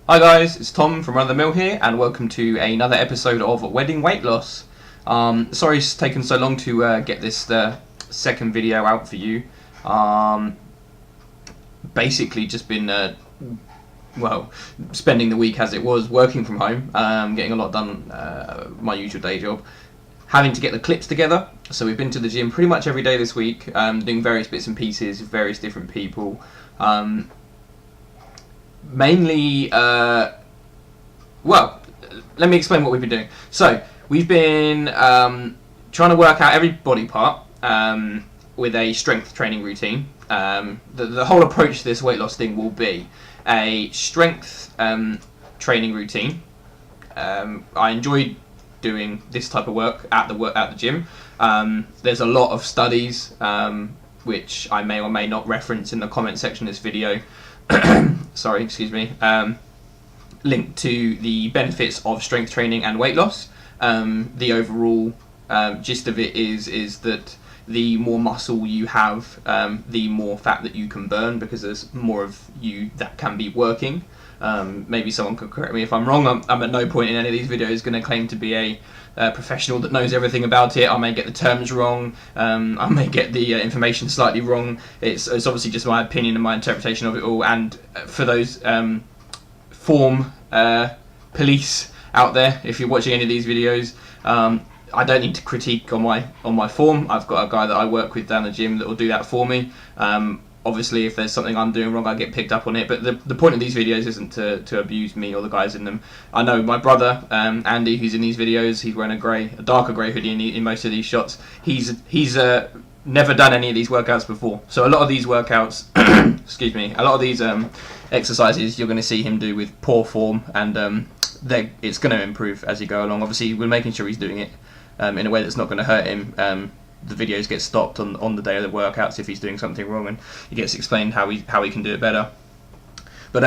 Hi guys, it's Tom from Run the Mill here, and welcome to another episode of Wedding Weight Loss. Sorry it's taken so long to get this second video out for you. Basically just been, spending the week as it was, working from home, getting a lot done, my usual day job, having to get the clips together. So we've been to the gym pretty much every day this week, doing various bits and pieces with various different people. Mainly, let me explain what we've been doing. So, we've been trying to work out every body part with a strength training routine. The whole approach to this weight loss thing will be a strength training routine. I enjoy doing this type of work at the gym. There's a lot of studies which I may or may not reference in the comment section of this video. Sorry, excuse me. Linked to the benefits of strength training and weight loss. The overall gist of it is that the more muscle you have, the more fat that you can burn, because there's more of you that can be working. Maybe someone could correct me if I'm wrong. I'm at no point in any of these videos going to claim to be a professional that knows everything about it. I may get the terms wrong. I may get the information slightly wrong. It's obviously just my opinion and my interpretation of it all. And for those form police out there, if you're watching any of these videos, I don't need to critique on my form. I've got a guy that I work with down the gym that will do that for me. Obviously, if there's something I'm doing wrong, I get picked up on it. But the point of these videos isn't to abuse me or the guys in them. I know my brother, Andy, who's in these videos, he's wearing a darker grey hoodie in most of these shots. He's never done any of these workouts before. So a lot of these workouts, excuse me, a lot of these exercises you're going to see him do with poor form, and it's going to improve as you go along. Obviously, we're making sure he's doing it in a way that's not going to hurt him. The videos get stopped on the day of the workouts if he's doing something wrong, and he gets explained how he can do it better. But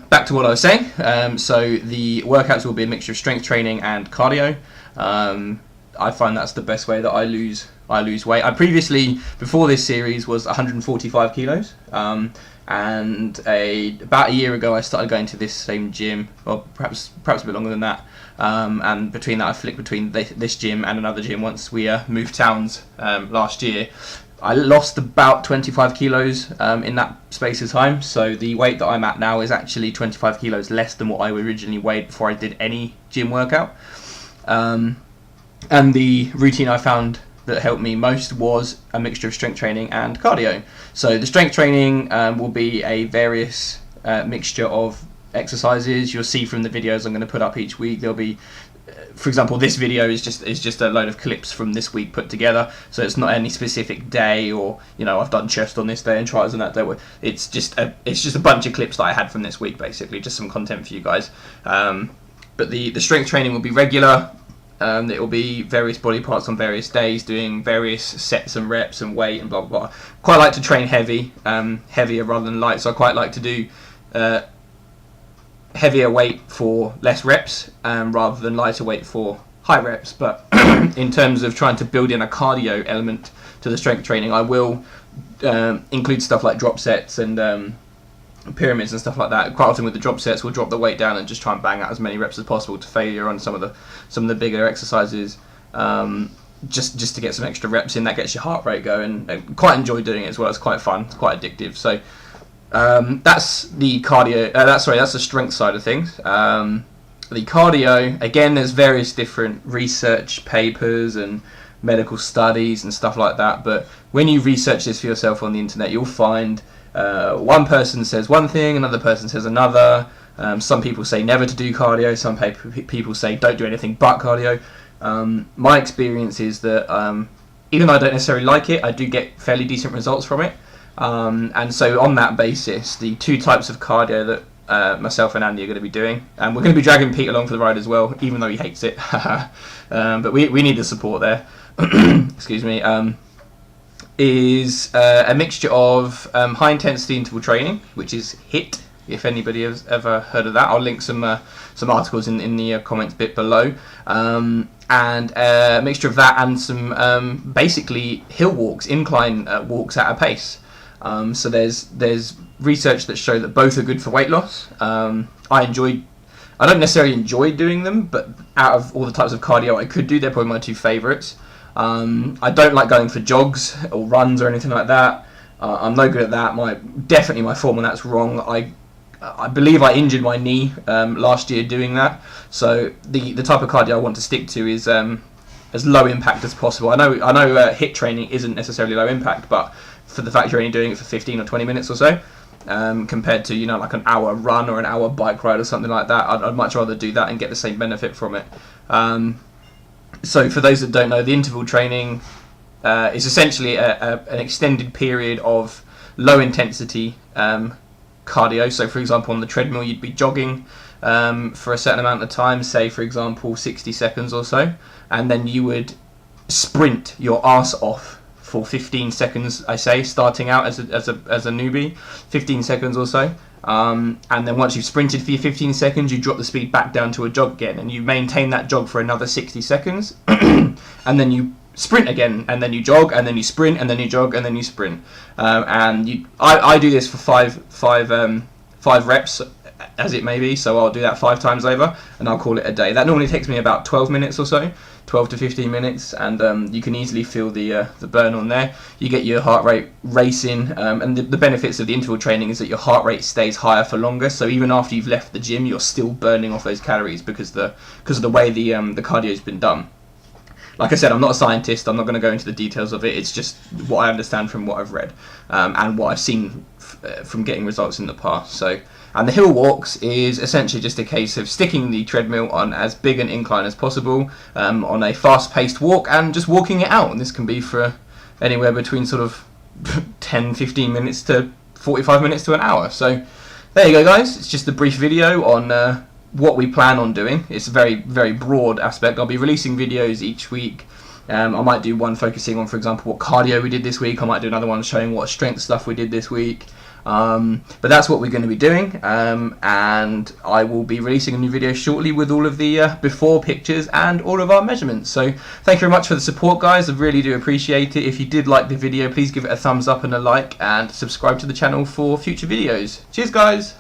back to what I was saying. So the workouts will be a mixture of strength training and cardio. I find that's the best way that I lose weight. I previously, before this series, was 145 kilos. And about a year ago I started going to this same gym, or perhaps a bit longer than that, and between that I flicked between this gym and another gym once we moved towns last year. I lost about 25 kilos in that space of time, so the weight that I'm at now is actually 25 kilos less than what I originally weighed before I did any gym workout. And the routine I found that helped me most was a mixture of strength training and cardio. So the strength training will be a various mixture of exercises. You'll see from the videos I'm going to put up each week. There'll be, for example, this video is just a load of clips from this week put together. So it's not any specific day, or I've done chest on this day and tries on that day. It's just a bunch of clips that I had from this week, basically, just some content for you guys. But the strength training will be regular. It will be various body parts on various days, doing various sets and reps and weight and blah blah blah. Quite like to train heavier rather than light, so I quite like to do heavier weight for less reps rather than lighter weight for high reps. But in terms of trying to build in a cardio element to the strength training, I will include stuff like drop sets and pyramids and stuff like that. Quite often with the drop sets, we'll drop the weight down and just try and bang out as many reps as possible to failure on some of the bigger exercises, just to get some extra reps in. That gets your heart rate going, and quite enjoy doing it as well. It's quite fun, it's quite addictive. So that's the cardio. That's the strength side of things. The cardio, again, there's various different research papers and medical studies and stuff like that, but when you research this for yourself on the internet, you'll find one person says one thing, another person says another. Some people say never to do cardio, some people say don't do anything but cardio. My experience is that even though I don't necessarily like it, I do get fairly decent results from it. And so on that basis, the two types of cardio that myself and Andy are going to be doing, and we're going to be dragging Pete along for the ride as well, even though he hates it. But we need the support there. Excuse me. Is a mixture of high intensity interval training, which is HIIT, if anybody has ever heard of that. I'll link some articles in the comments bit below, and a mixture of that and some basically hill walks, incline walks at a pace. So there's research that show that both are good for weight loss. I don't necessarily enjoy doing them, but out of all the types of cardio I could do, they're probably my two favourites. I don't like going for jogs or runs or anything like that. I'm no good at that. Definitely my form on that's wrong. I believe I injured my knee last year doing that. So the type of cardio I want to stick to is as low impact as possible. I know HIIT training isn't necessarily low impact, but for the fact you're only doing it for 15 or 20 minutes or so, compared to like an hour run or an hour bike ride or something like that, I'd much rather do that and get the same benefit from it. So for those that don't know, the interval training is essentially an extended period of low intensity cardio. So for example, on the treadmill you'd be jogging for a certain amount of time, say for example 60 seconds or so, and then you would sprint your arse off for 15 seconds, I say, starting out as a newbie, 15 seconds or so, and then once you've sprinted for your 15 seconds, you drop the speed back down to a jog again, and you maintain that jog for another 60 seconds, and then you sprint again, and then you jog, and then you sprint, and then you jog, and then you sprint, I do this for five reps, as it may be, so I'll do that 5 times over, and I'll call it a day. That normally takes me about 12 minutes or so, 12 to 15 minutes, and you can easily feel the burn on there. You get your heart rate racing, and the benefits of the interval training is that your heart rate stays higher for longer, so even after you've left the gym, you're still burning off those calories because of the way the cardio's been done. Like I said, I'm not a scientist, I'm not going to go into the details of it, it's just what I understand from what I've read, and what I've seen from getting results in the past. And the hill walks is essentially just a case of sticking the treadmill on as big an incline as possible, on a fast-paced walk, and just walking it out. And this can be for anywhere between sort of 10-15 minutes to 45 minutes to an hour. So there you go, guys. It's just a brief video on what we plan on doing. It's a very, very broad aspect. I'll be releasing videos each week. I might do one focusing on, for example, what cardio we did this week. I might do another one showing what strength stuff we did this week. But that's what we're going to be doing, and I will be releasing a new video shortly with all of the before pictures and all of our measurements. So thank you very much for the support, guys. I really do appreciate it. If you did like the video, please give it a thumbs up and a like, and subscribe to the channel for future videos. Cheers, guys.